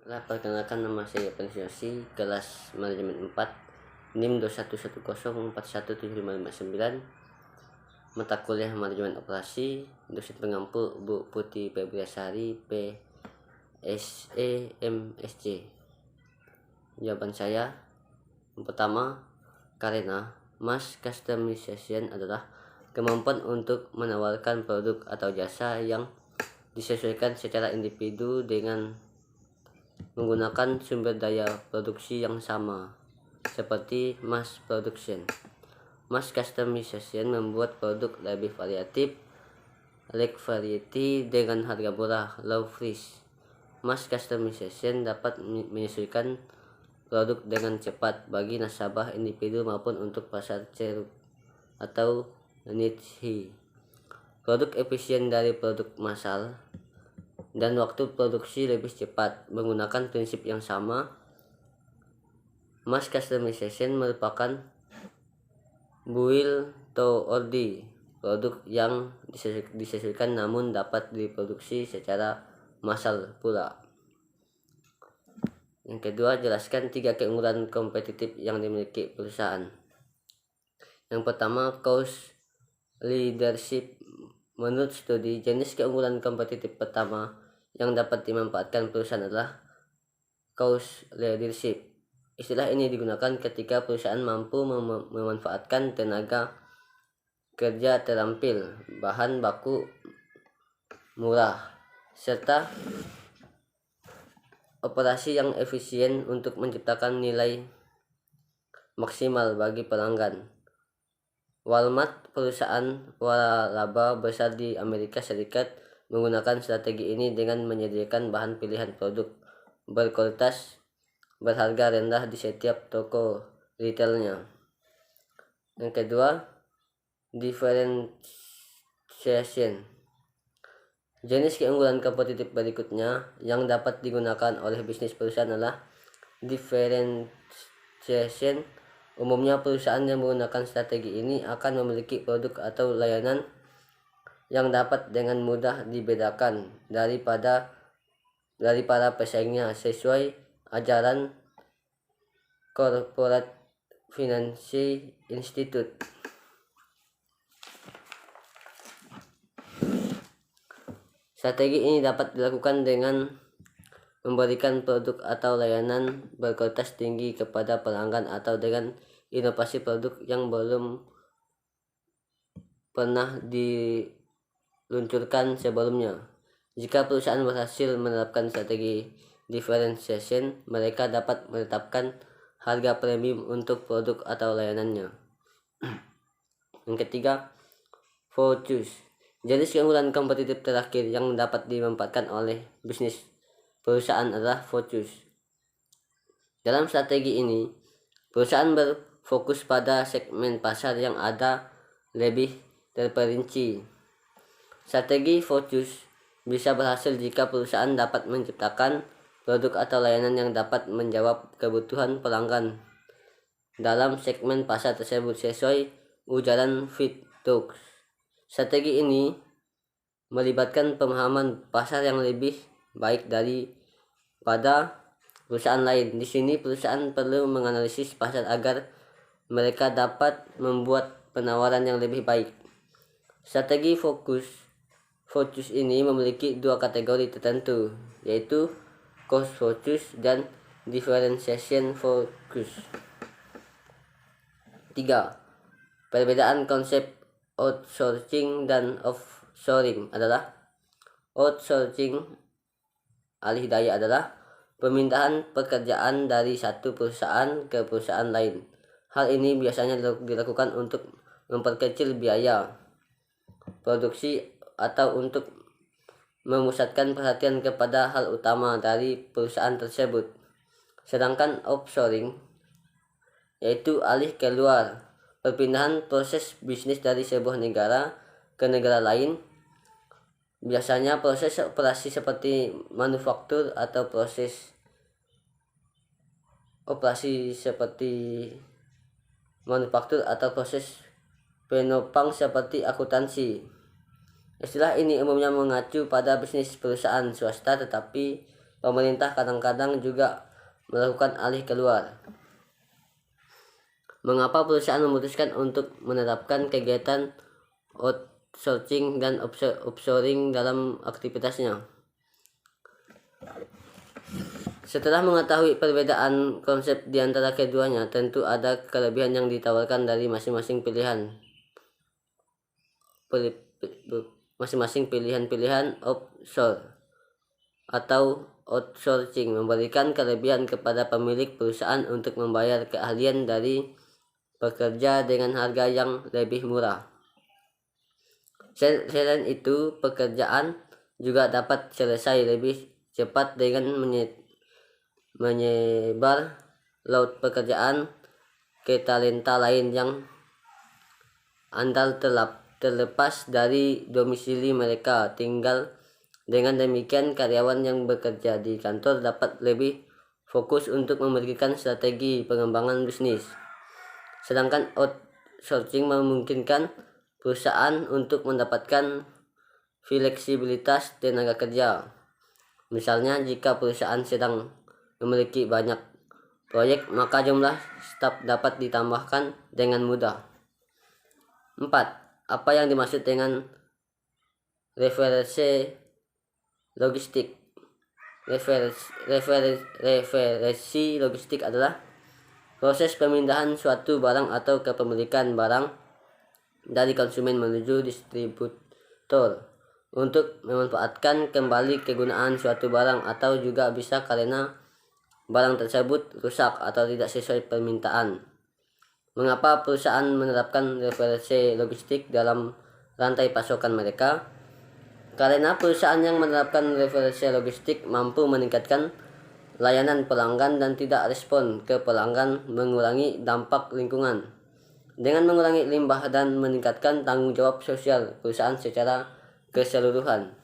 Perkenalkan, nama saya Pensiosi, kelas manajemen 4, NIM 2110417559, mata kuliah manajemen operasi, dosen pengampu Bu Putih Febriasari, PSE MSc. Jawaban saya yang pertama, karena mass customization adalah kemampuan untuk menawarkan produk atau jasa yang disesuaikan secara individu dengan menggunakan sumber daya produksi yang sama, seperti mass production. Mass customization membuat produk lebih variatif, high variety dengan harga murah, low price. Mass customization dapat menyesuaikan produk dengan cepat bagi nasabah individu maupun untuk pasar ceruk atau niche. Produk efisien dari produk massal dan waktu produksi lebih cepat menggunakan prinsip yang sama. Mass customization merupakan build to order, produk yang disesuaikan namun dapat diproduksi secara massal pula. Yang kedua, jelaskan 3 keunggulan kompetitif yang dimiliki perusahaan. Yang pertama, cost leadership. Menurut studi, jenis keunggulan kompetitif pertama yang dapat dimanfaatkan perusahaan adalah cost leadership. Istilah ini digunakan ketika perusahaan mampu memanfaatkan tenaga kerja terampil, bahan baku murah, serta operasi yang efisien untuk menciptakan nilai maksimal bagi pelanggan. Walmart, perusahaan waralaba besar di Amerika Serikat, menggunakan strategi ini dengan menyediakan bahan pilihan produk berkualitas berharga rendah di setiap toko retailnya. Yang kedua, differentiation. Jenis keunggulan kompetitif berikutnya yang dapat digunakan oleh bisnis perusahaan adalah differentiation. Umumnya perusahaan yang menggunakan strategi ini akan memiliki produk atau layanan yang dapat dengan mudah dibedakan dari para pesaingnya sesuai ajaran Corporate Finance Institute. Strategi ini dapat dilakukan dengan memberikan produk atau layanan berkualitas tinggi kepada pelanggan atau dengan inovasi produk yang belum pernah diluncurkan sebelumnya. Jika perusahaan berhasil menerapkan strategi differentiation, mereka dapat menetapkan harga premium untuk produk atau layanannya. Yang ketiga, focus. Jenis keunggulan kompetitif terakhir yang dapat dimanfaatkan oleh bisnis perusahaan adalah focus. Dalam strategi ini, perusahaan berfokus pada segmen pasar yang ada lebih terperinci. Strategi focus bisa berhasil jika perusahaan dapat menciptakan produk atau layanan yang dapat menjawab kebutuhan pelanggan dalam segmen pasar tersebut sesuai ujaran FitTalks. Strategi ini melibatkan pemahaman pasar yang lebih baik daripada perusahaan lain. Di sini perusahaan perlu menganalisis pasar agar mereka dapat membuat penawaran yang lebih baik. Strategi focus ini memiliki 2 kategori tertentu, yaitu cost focus dan differentiation focus. 3. Perbedaan konsep outsourcing dan offshoring adalah: outsourcing, alih daya, adalah pemindahan pekerjaan dari satu perusahaan ke perusahaan lain. Hal ini biasanya dilakukan untuk memperkecil biaya produksi atau untuk memusatkan perhatian kepada hal utama dari perusahaan tersebut. Sedangkan offshoring, yaitu alih keluar, perpindahan proses bisnis dari sebuah negara ke negara lain. Biasanya proses operasi seperti manufaktur atau proses penopang seperti akuntansi. Istilah ini umumnya mengacu pada bisnis perusahaan swasta, tetapi pemerintah kadang-kadang juga melakukan alih keluar. Mengapa perusahaan memutuskan untuk menerapkan kegiatan outsourcing dan offshoring dalam aktivitasnya? Setelah mengetahui perbedaan konsep di antara keduanya, tentu ada kelebihan yang ditawarkan dari masing-masing pilihan. Pilihan offshore atau outsourcing memberikan kelebihan kepada pemilik perusahaan untuk membayar keahlian dari pekerja dengan harga yang lebih murah. Selain itu, pekerjaan juga dapat selesai lebih cepat dengan menyebar laut pekerjaan ke talenta lain yang andal terlepas dari domisili mereka tinggal. Dengan demikian, karyawan yang bekerja di kantor dapat lebih fokus untuk memberikan strategi pengembangan bisnis. Sedangkan outsourcing memungkinkan perusahaan untuk mendapatkan fleksibilitas tenaga kerja. Misalnya, jika perusahaan sedang memiliki banyak proyek, maka jumlah staf dapat ditambahkan dengan mudah. 4. Apa yang dimaksud dengan reversi logistik? Reversi logistik adalah proses pemindahan suatu barang atau kepemilikan barang dari konsumen menuju distributor untuk memanfaatkan kembali kegunaan suatu barang, atau juga bisa karena barang tersebut rusak atau tidak sesuai permintaan. Mengapa perusahaan menerapkan reversi logistik dalam rantai pasokan mereka? Karena perusahaan yang menerapkan reversi logistik mampu meningkatkan layanan pelanggan dan tidak respon ke pelanggan, mengurangi dampak lingkungan dengan mengurangi limbah dan meningkatkan tanggung jawab sosial perusahaan secara keseluruhan.